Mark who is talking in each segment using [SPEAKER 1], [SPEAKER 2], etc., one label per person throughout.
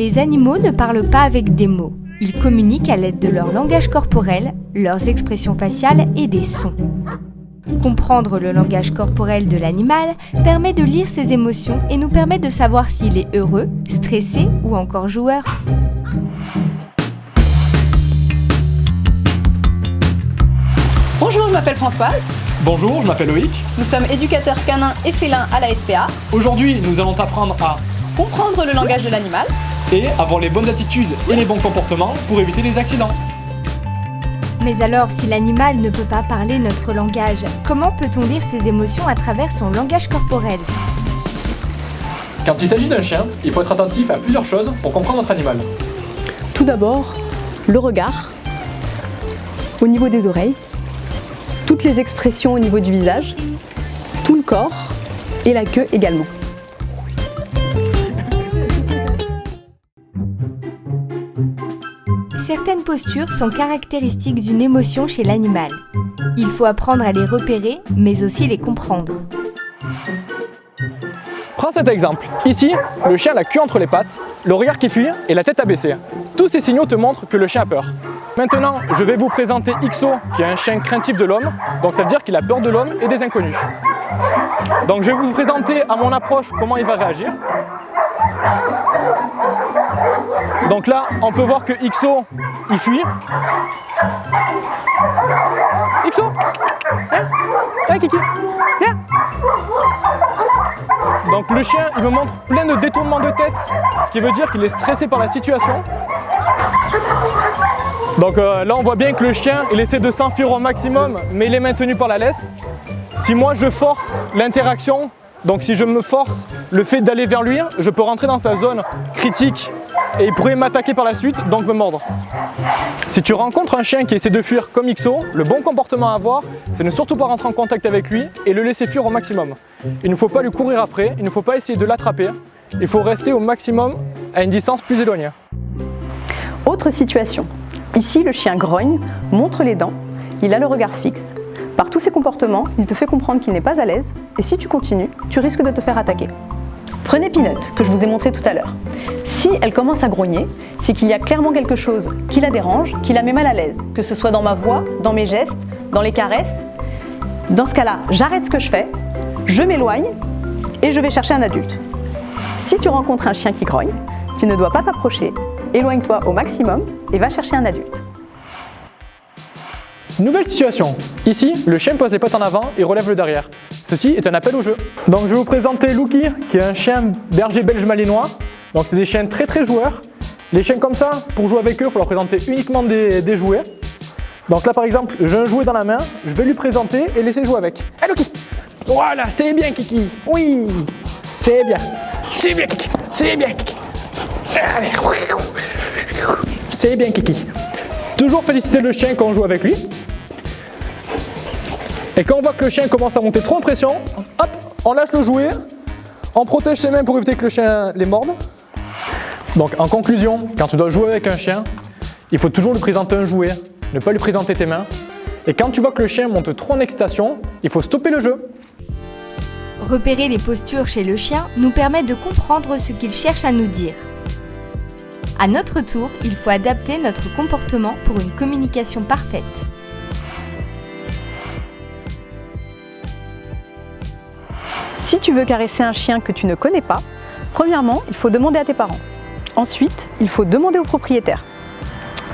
[SPEAKER 1] Les animaux ne parlent pas avec des mots. Ils communiquent à l'aide de leur langage corporel, leurs expressions faciales et des sons. Comprendre le langage corporel de l'animal permet de lire ses émotions et nous permet de savoir s'il est heureux, stressé ou encore joueur.
[SPEAKER 2] Bonjour, je m'appelle Françoise.
[SPEAKER 3] Bonjour, je m'appelle Loïc.
[SPEAKER 2] Nous sommes éducateurs canins et félins à la SPA.
[SPEAKER 3] Aujourd'hui, nous allons t'apprendre à
[SPEAKER 2] comprendre le langage de l'animal
[SPEAKER 3] et avoir les bonnes attitudes et les bons comportements pour éviter les accidents.
[SPEAKER 1] Mais alors, si l'animal ne peut pas parler notre langage, comment peut-on lire ses émotions à travers son langage corporel ?
[SPEAKER 3] Quand il s'agit d'un chien, il faut être attentif à plusieurs choses pour comprendre notre animal.
[SPEAKER 4] Tout d'abord, le regard, au niveau des oreilles, toutes les expressions au niveau du visage, tout le corps et la queue également.
[SPEAKER 1] Certaines postures sont caractéristiques d'une émotion chez l'animal. Il faut apprendre à les repérer, mais aussi les comprendre.
[SPEAKER 3] Prends cet exemple. Ici, le chien a la queue entre les pattes, le regard qui fuit et la tête abaissée. Tous ces signaux te montrent que le chien a peur. Maintenant, je vais vous présenter Ixo, qui est un chien craintif de l'homme, donc ça veut dire qu'il a peur de l'homme et des inconnus. Donc je vais vous présenter à mon approche comment il va réagir. Donc là, on peut voir que Ixo, il fuit. Ixo, viens, viens Kiki, viens. Donc le chien, il me montre plein de détournements de tête, ce qui veut dire qu'il est stressé par la situation. Donc là, on voit bien que le chien, il essaie de s'enfuir au maximum, mais il est maintenu par la laisse. Si moi, je force l'interaction, donc si je me force le fait d'aller vers lui, je peux rentrer dans sa zone critique et il pourrait m'attaquer par la suite, donc me mordre. Si tu rencontres un chien qui essaie de fuir comme Ixo, le bon comportement à avoir, c'est ne surtout pas rentrer en contact avec lui et le laisser fuir au maximum. Il ne faut pas lui courir après, il ne faut pas essayer de l'attraper, il faut rester au maximum à une distance plus éloignée.
[SPEAKER 4] Autre situation. Ici, le chien grogne, montre les dents, il a le regard fixe. Par tous ses comportements, il te fait comprendre qu'il n'est pas à l'aise et si tu continues, tu risques de te faire attaquer. Prenez Peanut, que je vous ai montré tout à l'heure. Si elle commence à grogner, c'est qu'il y a clairement quelque chose qui la dérange, qui la met mal à l'aise, que ce soit dans ma voix, dans mes gestes, dans les caresses. Dans ce cas-là, j'arrête ce que je fais, je m'éloigne et je vais chercher un adulte. Si tu rencontres un chien qui grogne, tu ne dois pas t'approcher, éloigne-toi au maximum et va chercher un adulte.
[SPEAKER 3] Nouvelle situation. Ici, le chien pose les pattes en avant et relève le derrière. Ceci est un appel au jeu. Donc je vais vous présenter Lucky, qui est un chien berger belge malinois. Donc c'est des chiens très joueurs. Les chiens comme ça, pour jouer avec eux, il faut leur présenter uniquement des jouets. Donc là par exemple, j'ai un jouet dans la main, je vais lui présenter et laisser jouer avec. Hey Lucky! Voilà, c'est bien Kiki! Oui! C'est bien! C'est bien Kiki! C'est bien Kiki! Allez. C'est bien Kiki! Toujours féliciter le chien quand on joue avec lui. Et quand on voit que le chien commence à monter trop en pression, hop, on lâche le jouet, on protège ses mains pour éviter que le chien les morde. Donc en conclusion, quand tu dois jouer avec un chien, il faut toujours lui présenter un jouet, ne pas lui présenter tes mains. Et quand tu vois que le chien monte trop en excitation, il faut stopper le jeu.
[SPEAKER 1] Repérer les postures chez le chien nous permet de comprendre ce qu'il cherche à nous dire. À notre tour, il faut adapter notre comportement pour une communication parfaite.
[SPEAKER 4] Si tu veux caresser un chien que tu ne connais pas, premièrement, il faut demander à tes parents. Ensuite, il faut demander au propriétaire.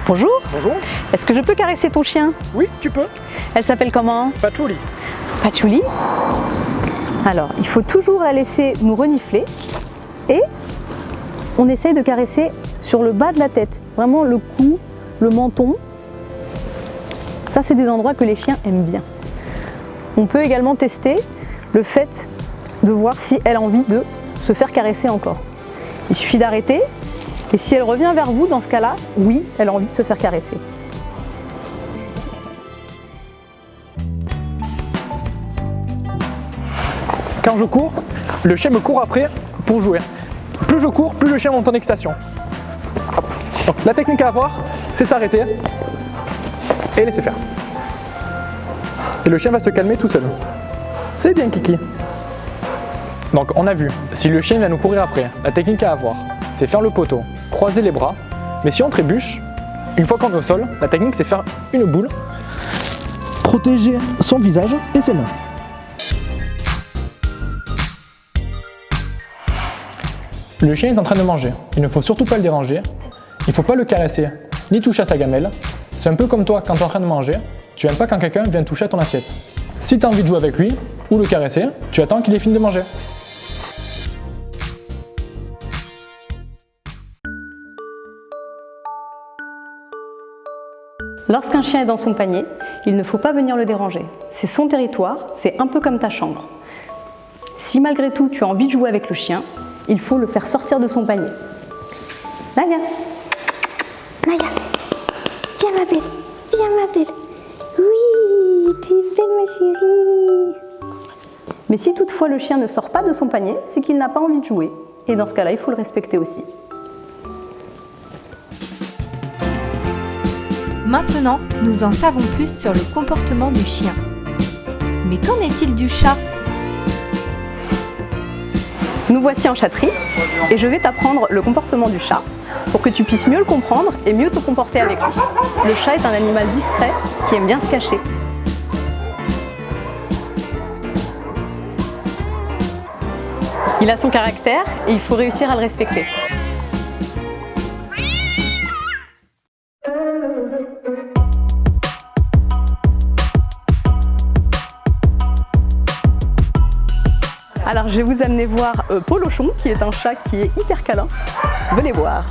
[SPEAKER 4] Bonjour.
[SPEAKER 3] Bonjour.
[SPEAKER 4] Est-ce que je peux caresser ton chien?
[SPEAKER 3] Oui, tu peux.
[SPEAKER 4] Elle s'appelle comment?
[SPEAKER 3] Patchouli.
[SPEAKER 4] Patchouli. Alors, il faut toujours la laisser nous renifler et on essaye de caresser sur le bas de la tête, vraiment le cou, le menton. Ça, c'est des endroits que les chiens aiment bien. On peut également tester le fait de voir si elle a envie de se faire caresser encore. Il suffit d'arrêter et si elle revient vers vous, dans ce cas-là, oui, elle a envie de se faire caresser.
[SPEAKER 3] Quand je cours, le chien me court après pour jouer. Plus je cours, plus le chien monte en excitation. Donc, la technique à avoir, c'est s'arrêter et laisser faire. Et le chien va se calmer tout seul. C'est bien Kiki. Donc on a vu, si le chien vient nous courir après, la technique à avoir, c'est faire le poteau, croiser les bras. Mais si on trébuche, une fois qu'on est au sol, la technique c'est faire une boule, protéger son visage et ses mains. Le chien est en train de manger, il ne faut surtout pas le déranger, il ne faut pas le caresser, ni toucher à sa gamelle. C'est un peu comme toi quand tu es en train de manger, tu n'aimes pas quand quelqu'un vient toucher à ton assiette. Si tu as envie de jouer avec lui ou le caresser, tu attends qu'il ait fini de manger.
[SPEAKER 4] Lorsqu'un chien est dans son panier, il ne faut pas venir le déranger. C'est son territoire, c'est un peu comme ta chambre. Si malgré tout tu as envie de jouer avec le chien, il faut le faire sortir de son panier. Naya,
[SPEAKER 5] Naya, viens ma belle, viens ma belle. Oui, t'es belle ma chérie.
[SPEAKER 4] mais si toutefois le chien ne sort pas de son panier, c'est qu'il n'a pas envie de jouer. Et dans ce cas-là, il faut le respecter aussi.
[SPEAKER 1] Maintenant, nous en savons plus sur le comportement du chien. Mais qu'en est-il du chat ?
[SPEAKER 4] Nous voici en chatterie et je vais t'apprendre le comportement du chat pour que tu puisses mieux le comprendre et mieux te comporter avec lui. Le chat est un animal discret qui aime bien se cacher. Il a son caractère et il faut réussir à le respecter. Alors je vais vous amener voir Polochon, qui est un chat qui est hyper câlin. Venez voir.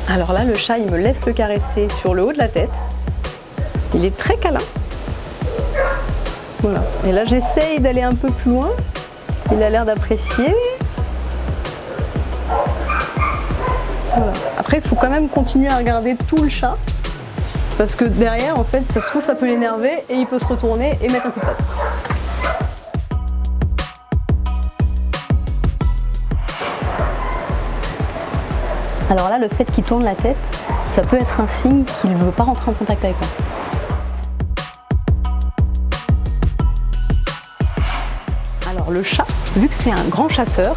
[SPEAKER 4] Alors là, le chat, il me laisse le caresser sur le haut de la tête. Il est très câlin. Voilà. Et là, j'essaye d'aller un peu plus loin. Il a l'air d'apprécier. Voilà. Après, il faut quand même continuer à regarder tout le chat. Parce que derrière, en fait, ça se trouve, ça peut l'énerver et il peut se retourner et mettre un coup de patte. Alors là, le fait qu'il tourne la tête, ça peut être un signe qu'il ne veut pas rentrer en contact avec moi. Alors le chat, vu que c'est un grand chasseur,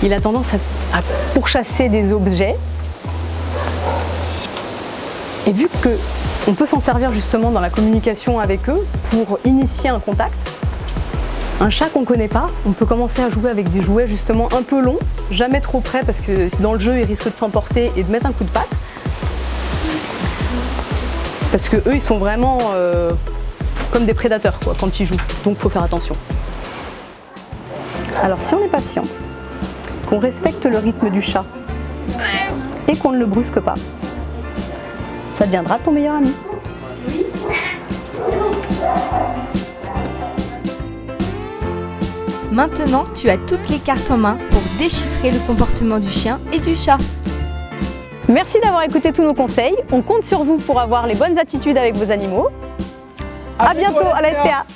[SPEAKER 4] il a tendance à pourchasser des objets. Et vu qu'on peut s'en servir justement dans la communication avec eux pour initier un contact, un chat qu'on ne connaît pas, on peut commencer à jouer avec des jouets justement un peu longs, jamais trop près parce que dans le jeu ils risquent de s'emporter et de mettre un coup de patte. Parce que eux ils sont vraiment comme des prédateurs quoi, quand ils jouent, donc il faut faire attention. Alors si on est patient, qu'on respecte le rythme du chat et qu'on ne le brusque pas, ça deviendra ton meilleur ami.
[SPEAKER 1] Maintenant, tu as toutes les cartes en main pour déchiffrer le comportement du chien et du chat.
[SPEAKER 4] Merci d'avoir écouté tous nos conseils. On compte sur vous pour avoir les bonnes attitudes avec vos animaux. À bientôt à la SPA.